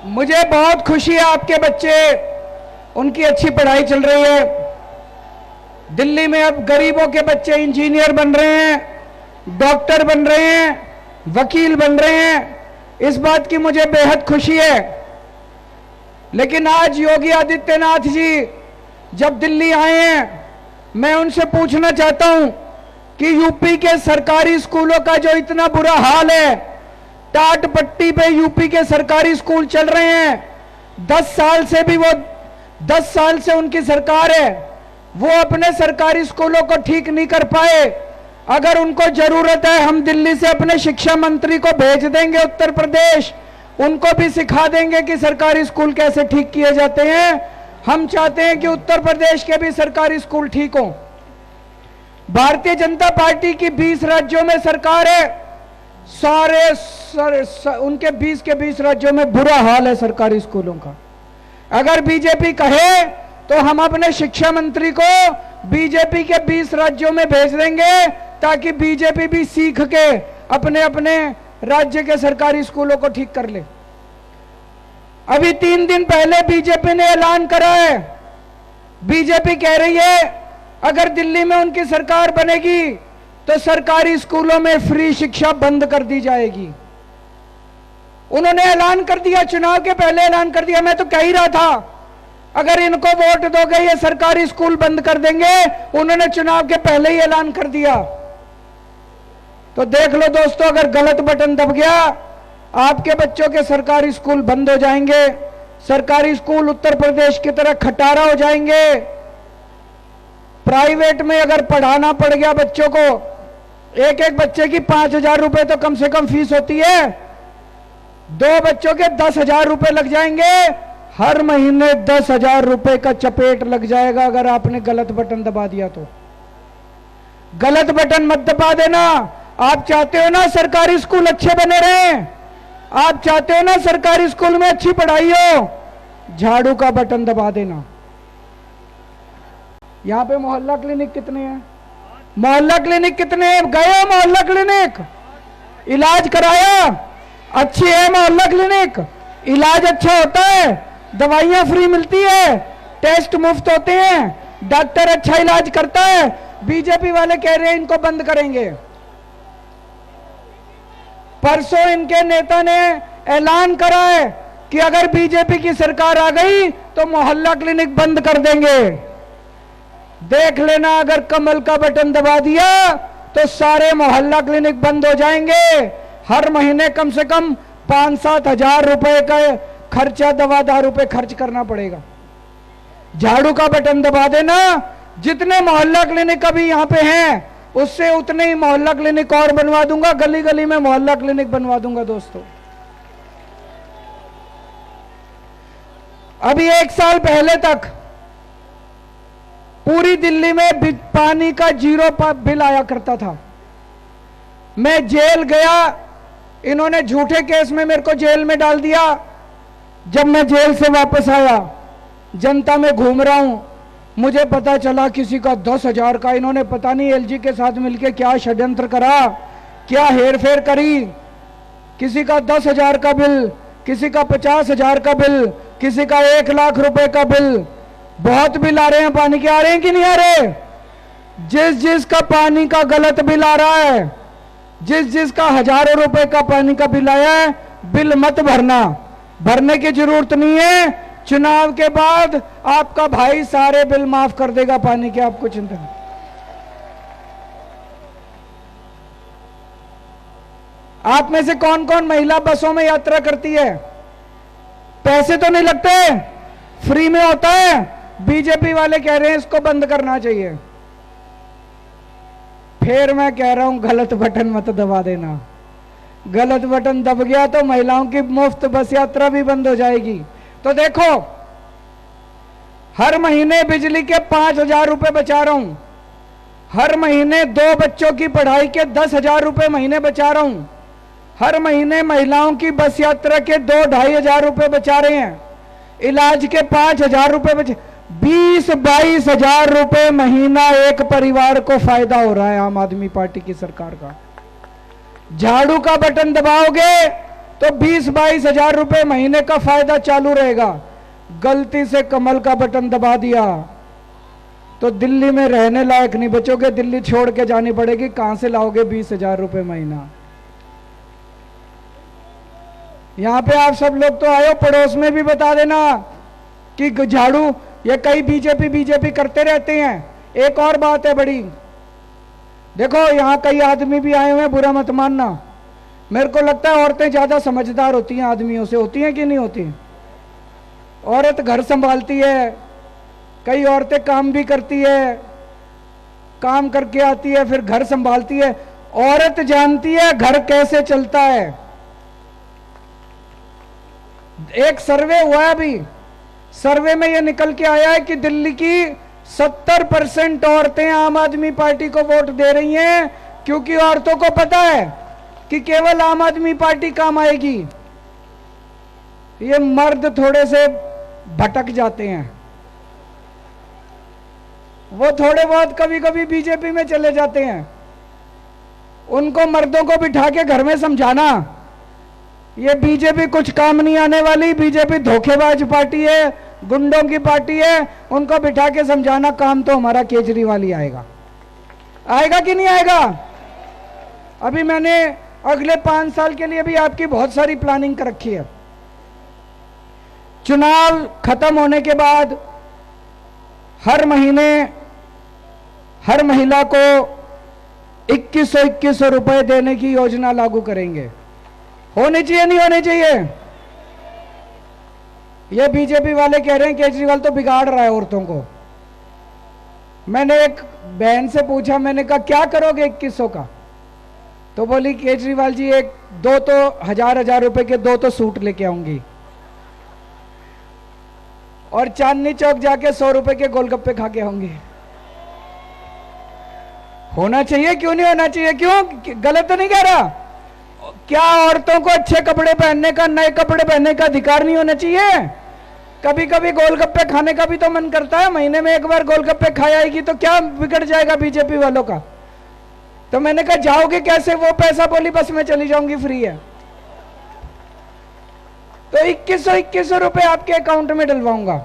मुझे बहुत खुशी है, आपके बच्चे, उनकी अच्छी पढ़ाई चल रही है। दिल्ली में अब गरीबों के बच्चे इंजीनियर बन रहे हैं, डॉक्टर बन रहे हैं, वकील बन रहे हैं। इस बात की मुझे बेहद खुशी है। लेकिन आज योगी आदित्यनाथ जी जब दिल्ली आए हैं, मैं उनसे पूछना चाहता हूं कि यूपी के सरकारी स्कूलों का जो इतना बुरा हाल है, टाट पट्टी पे यूपी के सरकारी स्कूल चल रहे हैं, 10 साल से उनकी सरकार है, वो अपने सरकारी स्कूलों को ठीक नहीं कर पाए। अगर उनको जरूरत है, हम दिल्ली से अपने शिक्षा मंत्री को भेज देंगे उत्तर प्रदेश, उनको भी सिखा देंगे कि सरकारी स्कूल कैसे ठीक किए जाते हैं। हम चाहते हैं कि उत्तर प्रदेश के भी सरकारी स्कूल ठीक हों। भारतीय जनता पार्टी की 20 राज्यों में सरकार है, उनके 20 के 20 राज्यों में बुरा हाल है सरकारी स्कूलों का। अगर बीजेपी कहे तो हम अपने शिक्षा मंत्री को बीजेपी के 20 राज्यों में भेज देंगे, ताकि बीजेपी भी सीख के अपने अपने राज्य के सरकारी स्कूलों को ठीक कर ले। अभी 3 दिन पहले बीजेपी ने ऐलान करा है, बीजेपी कह रही है अगर दिल्ली में उनकी सरकार बनेगी तो सरकारी स्कूलों में फ्री शिक्षा बंद कर दी जाएगी। उन्होंने ऐलान कर दिया, चुनाव के पहले ऐलान कर दिया। मैं तो कह ही रहा था अगर इनको वोट दोगे ये सरकारी स्कूल बंद कर देंगे। उन्होंने चुनाव के पहले ही ऐलान कर दिया। तो देख लो दोस्तों, अगर गलत बटन दब गया, आपके बच्चों के सरकारी स्कूल बंद हो जाएंगे। सरकारी स्कूल उत्तर प्रदेश की तरह खटारा हो जाएंगे। प्राइवेट में अगर पढ़ाना पड़ गया बच्चों को, एक एक बच्चे की 5,000 रुपए तो कम से कम फीस होती है, 2 बच्चों के 10,000 रुपए लग जाएंगे। हर महीने 10,000 रुपए का चपेट लग जाएगा अगर आपने गलत बटन दबा दिया तो। गलत बटन मत दबा देना। आप चाहते हो ना सरकारी स्कूल अच्छे बने रहें, आप चाहते हो ना सरकारी स्कूल में अच्छी पढ़ाई हो, झाड़ू का बटन दबा देना। यहां पे मोहल्ला क्लिनिक कितने हैं? मोहल्ला क्लिनिक कितने हैं? गए हो मोहल्ला क्लिनिक? इलाज कराया? अच्छी है मोहल्ला क्लिनिक, इलाज अच्छा होता है, दवाइयां फ्री मिलती है, टेस्ट मुफ्त होते हैं, डॉक्टर अच्छा इलाज करता है। बीजेपी वाले कह रहे हैं इनको बंद करेंगे। परसों इनके नेता ने ऐलान करा है कि अगर बीजेपी की सरकार आ गई तो मोहल्ला क्लिनिक बंद कर देंगे। देख लेना, अगर कमल का बटन दबा दिया तो सारे मोहल्ला क्लिनिक बंद हो जाएंगे। हर महीने कम से कम 5-7 हजार रुपए का खर्चा, दवा दारू पे खर्च करना पड़ेगा। झाड़ू का बटन दबा देना। जितने मोहल्ला क्लिनिक अभी यहां पे हैं, उससे उतने ही मोहल्ला क्लिनिक और बनवा दूंगा। गली गली में मोहल्ला क्लिनिक बनवा दूंगा। दोस्तों, अभी 1 साल पहले तक पूरी दिल्ली में पानी का 0 बिल आया करता था। मैं जेल गया, इन्होंने झूठे केस में मेरे को जेल में डाल दिया। जब मैं जेल से वापस आया, जनता में घूम रहा हूं, मुझे पता चला किसी का 10,000 का, इन्होंने पता नहीं एलजी के साथ मिलकर क्या षड्यंत्र करा, क्या हेरफेर करी। किसी का 10,000 का बिल, किसी का 50,000 का बिल, किसी का 1 लाख रुपए का बिल। बहुत बिल आ रहे हैं पानी के, आ रहे हैं कि नहीं आ रहे? जिस का पानी का गलत बिल आ रहा है, जिस का हजारों रुपए का पानी का बिल आया है, बिल मत भरना, भरने की जरूरत नहीं है। चुनाव के बाद आपका भाई सारे बिल माफ कर देगा पानी के, आपको चिंता नहीं। आप में से कौन कौन महिला बसों में यात्रा करती है? पैसे तो नहीं लगते, फ्री में होता है। बीजेपी वाले कह रहे हैं इसको बंद करना चाहिए। फिर मैं कह रहा हूं गलत बटन मत दबा देना। गलत बटन दब गया तो महिलाओं की मुफ्त बस यात्रा भी बंद हो जाएगी। तो देखो, हर महीने बिजली के 5,000 रुपए बचा रहा हूं, हर महीने 2 बच्चों की पढ़ाई के 10,000 रुपए महीने बचा रहा हूं, हर महीने महिलाओं की बस यात्रा के 2-2.5 हजार रुपए बचा रहे हैं, इलाज के 5,000 रुपए बचे। 20-22 हजार रुपए महीना एक परिवार को फायदा हो रहा है आम आदमी पार्टी की सरकार का। झाड़ू का बटन दबाओगे तो 20-22 हजार रुपए महीने का फायदा चालू रहेगा। गलती से कमल का बटन दबा दिया तो दिल्ली में रहने लायक नहीं बचोगे, दिल्ली छोड़ के जानी पड़ेगी। कहां से लाओगे 20 हजार रुपए महीना? यहां पे आप सब लोग तो आए हो, पड़ोस में भी बता देना कि झाड़ू ये कई बीजेपी करते रहते हैं। एक और बात है बड़ी, देखो यहां कई आदमी भी आए हुए हैं, बुरा मत मानना। मेरे को लगता है औरतें ज्यादा समझदार होती हैं आदमियों से, होती हैं कि नहीं होती? औरत घर संभालती है, कई औरतें काम भी करती है, काम करके आती है फिर घर संभालती है। औरत जानती है घर कैसे चलता है। एक सर्वे हुआ है अभी, सर्वे में यह निकल के आया है कि दिल्ली की 70% औरतें आम आदमी पार्टी को वोट दे रही हैं, क्योंकि औरतों को पता है कि केवल आम आदमी पार्टी काम आएगी। ये मर्द थोड़े से भटक जाते हैं, वो थोड़े बहुत कभी कभी बीजेपी में चले जाते हैं। उनको मर्दों को बिठा के घर में समझाना ये बीजेपी कुछ काम नहीं आने वाली, बीजेपी धोखेबाज पार्टी है, गुंडों की पार्टी है, उनको बिठा के समझाना काम तो हमारा केजरीवाल ही आएगा। आएगा कि नहीं आएगा? अभी मैंने अगले 5 साल के लिए भी आपकी बहुत सारी प्लानिंग कर रखी है। चुनाव खत्म होने के बाद हर महीने हर महिला को 2100 रुपए देने की योजना लागू करेंगे। होनी चाहिए नहीं होनी चाहिए? ये बीजेपी वाले कह रहे हैं केजरीवाल तो बिगाड़ रहा है औरतों को। मैंने एक बहन से पूछा, मैंने कहा क्या करोगे 2100 का? तो बोली केजरीवाल जी एक दो तो हजार रुपए के 2 तो सूट लेके आऊंगी और चांदनी चौक जाके 100 रुपए के गोलगप्पे खा के आऊंगी। होना चाहिए क्यों नहीं होना चाहिए? क्यों गलत तो नहीं कह रहा? क्या औरतों को अच्छे कपड़े पहनने का, नए कपड़े पहनने का अधिकार नहीं होना चाहिए? कभी कभी गोलगप्पे खाने का भी तो मन करता है। महीने में एक बार गोलगप्पे खाएगी तो क्या बिगड़ जाएगा बीजेपी वालों का? तो मैंने कहा जाओगे कैसे? वो पैसा बोली बस में चली जाऊंगी, फ्री है। तो 2100 रुपए आपके अकाउंट में डलवाऊंगा।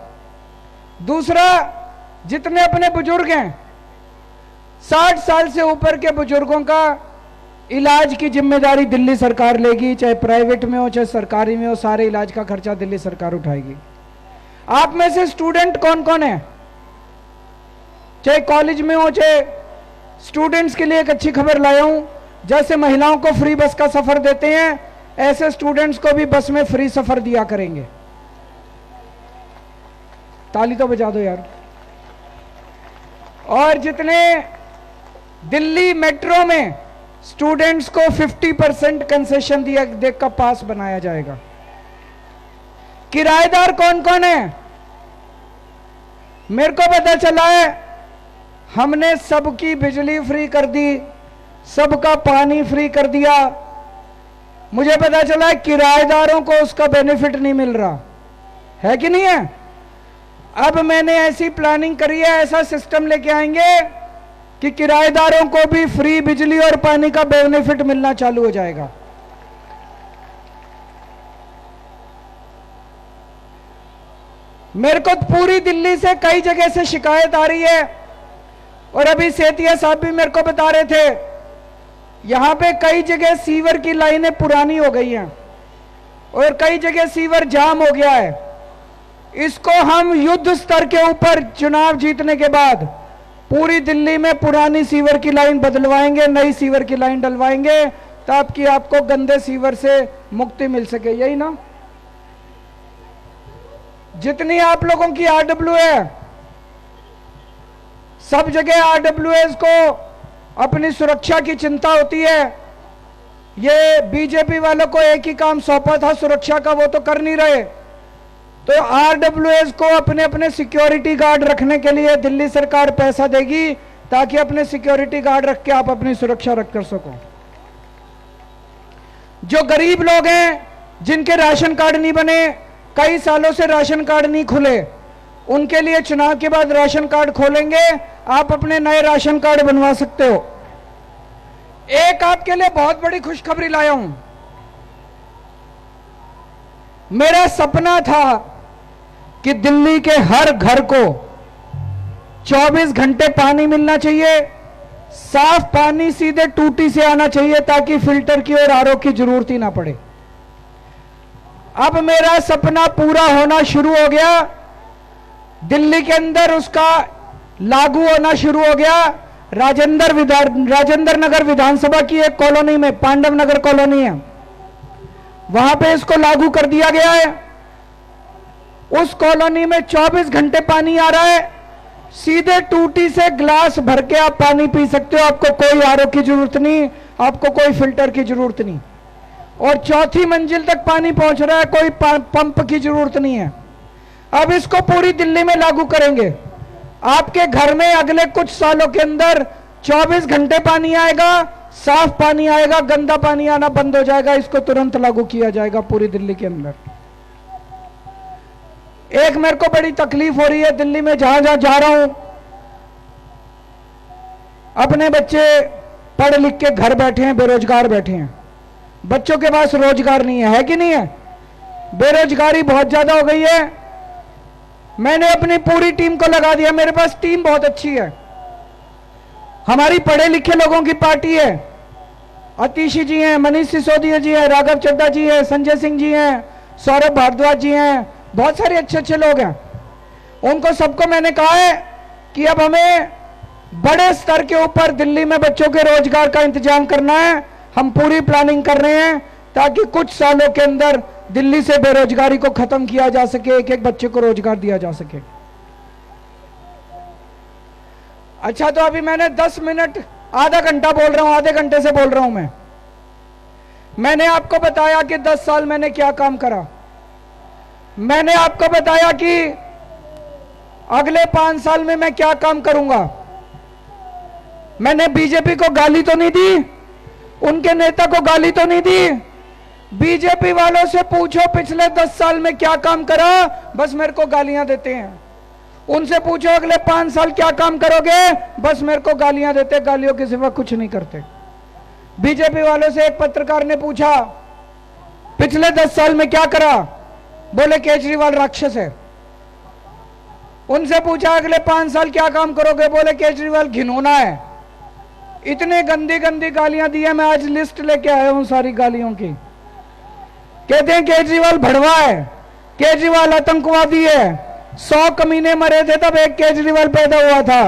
दूसरा, जितने अपने बुजुर्ग हैं 60 साल से ऊपर के बुजुर्गों का इलाज की जिम्मेदारी दिल्ली सरकार लेगी, चाहे प्राइवेट में हो चाहे सरकारी में हो, सारे इलाज का खर्चा दिल्ली सरकार उठाएगी। आप में से स्टूडेंट कौन कौन है? चाहे कॉलेज में हो चाहे, स्टूडेंट्स के लिए एक अच्छी खबर लाया हूं। जैसे महिलाओं को फ्री बस का सफर देते हैं, ऐसे स्टूडेंट्स को भी बस में फ्री सफर दिया करेंगे। ताली तो बजा दो यार। और जितने दिल्ली मेट्रो में स्टूडेंट्स को 50% कंसेशन दिया देकर पास बनाया जाएगा। किराएदार कौन कौन है? मेरे को पता चला है हमने सबकी बिजली फ्री कर दी, सबका पानी फ्री कर दिया। मुझे पता चला है किराएदारों को उसका बेनिफिट नहीं मिल रहा है कि नहीं है? अब मैंने ऐसी प्लानिंग करी है, ऐसा सिस्टम लेके आएंगे कि किराएदारों को भी फ्री बिजली और पानी का बेनिफिट मिलना चालू हो जाएगा। मेरे को पूरी दिल्ली से कई जगह से शिकायत आ रही है, और अभी सेतिया साहब भी मेरे को बता रहे थे, यहां पे कई जगह सीवर की लाइनें पुरानी हो गई हैं और कई जगह सीवर जाम हो गया है। इसको हम युद्ध स्तर के ऊपर चुनाव जीतने के बाद पूरी दिल्ली में पुरानी सीवर की लाइन बदलवाएंगे, नई सीवर की लाइन डलवाएंगे, ताकि आपको गंदे सीवर से मुक्ति मिल सके। यही ना? जितनी आप लोगों की आरडब्ल्यू है, सब जगह आरडब्ल्यूएस को अपनी सुरक्षा की चिंता होती है। ये बीजेपी वालों को एक ही काम सौंपा था सुरक्षा का, वो तो कर नहीं रहे। तो आरडब्ल्यूएस को अपने अपने सिक्योरिटी गार्ड रखने के लिए दिल्ली सरकार पैसा देगी, ताकि अपने सिक्योरिटी गार्ड रख के आप अपनी सुरक्षा रख कर सको। जो गरीब लोग हैं, जिनके राशन कार्ड नहीं बने, कई सालों से राशन कार्ड नहीं खुले, उनके लिए चुनाव के बाद राशन कार्ड खोलेंगे, आप अपने नए राशन कार्ड बनवा सकते हो। एक आपके लिए बहुत बड़ी खुशखबरी लाया हूं। मेरा सपना था कि दिल्ली के हर घर को 24 घंटे पानी मिलना चाहिए, साफ पानी सीधे टूटी से आना चाहिए ताकि फिल्टर की और आरओ की जरूरत ही ना पड़े। अब मेरा सपना पूरा होना शुरू हो गया। दिल्ली के अंदर उसका लागू होना शुरू हो गया। राजेंद्र नगर विधानसभा की एक कॉलोनी में, पांडव नगर कॉलोनी है, वहां पे इसको लागू कर दिया गया है। उस कॉलोनी में 24 घंटे पानी आ रहा है, सीधे टूटी से ग्लास भर के आप पानी पी सकते हो। आपको कोई आरओ की जरूरत नहीं, आपको कोई फिल्टर की जरूरत नहीं, और चौथी मंजिल तक पानी पहुंच रहा है, कोई पंप की जरूरत नहीं है। अब इसको पूरी दिल्ली में लागू करेंगे। आपके घर में अगले कुछ सालों के अंदर 24 घंटे पानी आएगा, साफ पानी आएगा, गंदा पानी आना बंद हो जाएगा। इसको तुरंत लागू किया जाएगा पूरी दिल्ली के अंदर। एक मेरे को बड़ी तकलीफ हो रही है दिल्ली में, जहां जहां जा रहा हूं, अपने बच्चे पढ़ लिख के घर बैठे हैं, बेरोजगार बैठे हैं। बच्चों के पास रोजगार नहीं है कि नहीं है? बेरोजगारी बहुत ज्यादा हो गई है। मैंने अपनी पूरी टीम को लगा दिया। मेरे पास टीम बहुत अच्छी है, हमारी पढ़े लिखे लोगों की पार्टी है। अतीशी जी हैं, मनीष सिसोदिया जी हैं, राघव चड्ढा जी हैं, संजय सिंह जी हैं, सौरभ भारद्वाज जी हैं, बहुत सारे अच्छे अच्छे लोग हैं। उनको सबको मैंने कहा है कि अब हमें बड़े स्तर के ऊपर दिल्ली में बच्चों के रोजगार का इंतजाम करना है। हम पूरी प्लानिंग कर रहे हैं ताकि कुछ सालों के अंदर दिल्ली से बेरोजगारी को खत्म किया जा सके, एक एक बच्चे को रोजगार दिया जा सके। अच्छा, तो अभी मैंने 10 मिनट, आधा घंटा बोल रहा हूं, आधे घंटे से बोल रहा हूं। मैंने आपको बताया कि 10 साल मैंने क्या काम करा। मैंने आपको बताया कि अगले 5 साल में मैं क्या काम करूंगा। मैंने बीजेपी को गाली तो नहीं दी, उनके नेता को गाली तो नहीं दी। बीजेपी वालों से पूछो पिछले 10 साल में क्या काम करा, बस मेरे को गालियां देते हैं। उनसे पूछो अगले 5 साल क्या काम करोगे, बस मेरे को गालियां देते, गालियों के सिवा कुछ नहीं करते। बीजेपी वालों से एक पत्रकार ने पूछा पिछले 10 साल में क्या करा, बोले केजरीवाल राक्षस है। उनसे पूछा अगले 5 साल क्या काम करोगे, बोले केजरीवाल घिनौना है। इतने गंदी गंदी गालियां दी है, मैं आज लिस्ट लेके आया हूं सारी गालियों की। कहते हैं केजरीवाल भड़वा है, केजरीवाल आतंकवादी है, 100 कमीने मरे थे तब एक केजरीवाल पैदा हुआ था।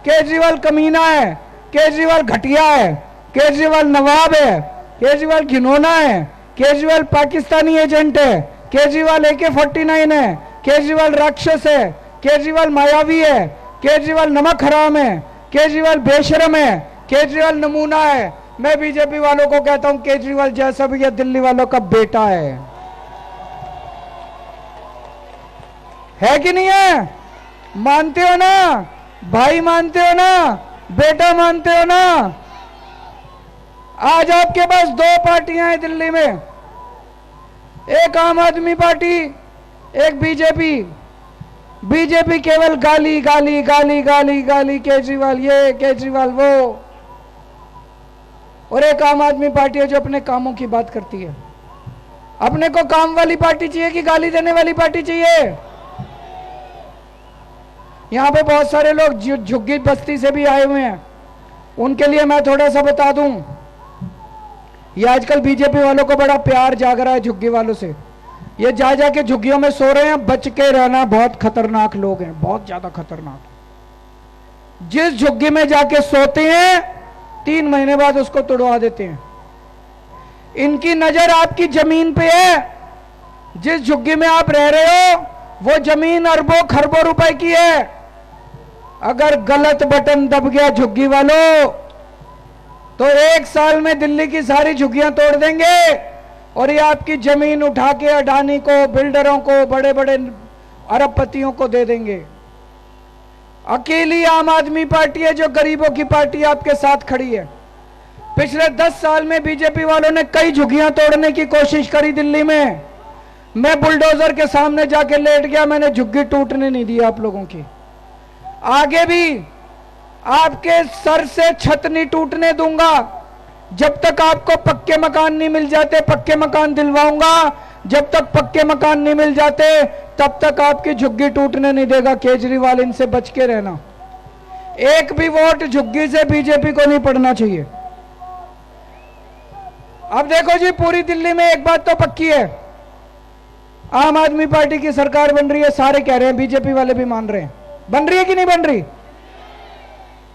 केजरीवाल कमीना है, केजरीवाल घटिया है, केजरीवाल नवाब है, केजरीवाल घिनौना है, केजरीवाल पाकिस्तानी एजेंट है, केजरीवाल AK-49 है, केजरीवाल राक्षस है, केजरीवाल मायावी है, केजरीवाल नमक हराम है, केजरीवाल बेशरम है, केजरीवाल नमूना है। मैं बीजेपी वालों को कहता हूं केजरीवाल जैसा भी है दिल्ली वालों का बेटा है कि नहीं है? मानते हो ना भाई, मानते हो ना बेटा, मानते हो ना? आज आपके पास 2 पार्टियां हैं दिल्ली में, एक आम आदमी पार्टी, एक बीजेपी। बीजेपी केवल गाली गाली गाली गाली गाली, केजरीवाल ये, केजरीवाल वो। और एक आम आदमी पार्टी है जो अपने कामों की बात करती है। अपने को काम वाली पार्टी चाहिए कि गाली देने वाली पार्टी चाहिए? यहां पे बहुत सारे लोग झुग्गी बस्ती से भी आए हुए हैं, उनके लिए मैं थोड़ा सा बता दूं। ये आजकल बीजेपी वालों को बड़ा प्यार जाग रहा है झुग्गी वालों से। ये जा जाके झुग्गियों में सो रहे हैं। बच के रहना, बहुत खतरनाक लोग हैं, बहुत ज्यादा खतरनाक। जिस झुग्गी में जाके सोते हैं 3 महीने बाद उसको तोड़वा देते हैं। इनकी नजर आपकी जमीन पे है। जिस झुग्गी में आप रह रहे हो वो जमीन अरबों खरबों रुपए की है। अगर गलत बटन दब गया झुग्गी वालों तो 1 साल में दिल्ली की सारी झुग्गियां तोड़ देंगे और ये आपकी जमीन उठा के अडानी को, बिल्डरों को, बड़े बड़े अरबपतियों को दे देंगे। अकेली आम आदमी पार्टी है जो गरीबों की पार्टी आपके साथ खड़ी है। पिछले 10 साल में बीजेपी वालों ने कई झुग्गियां तोड़ने की कोशिश करी दिल्ली में। मैं बुलडोजर के सामने जाके लेट गया, मैंने झुग्गी टूटने नहीं दी आप लोगों की। आगे भी आपके सर से छत नहीं टूटने दूंगा। जब तक आपको पक्के मकान नहीं मिल जाते, पक्के मकान दिलवाऊंगा। जब तक पक्के मकान नहीं मिल जाते तब तक आपकी झुग्गी टूटने नहीं देगा केजरीवाल, इनसे बच के रहना। एक भी वोट झुग्गी से बीजेपी को नहीं पड़ना चाहिए। अब देखो जी, पूरी दिल्ली में एक बात तो पक्की है, आम आदमी पार्टी की सरकार बन रही है, सारे कह रहे हैं, बीजेपी वाले भी मान रहे हैं। बन रही है कि नहीं बन रही?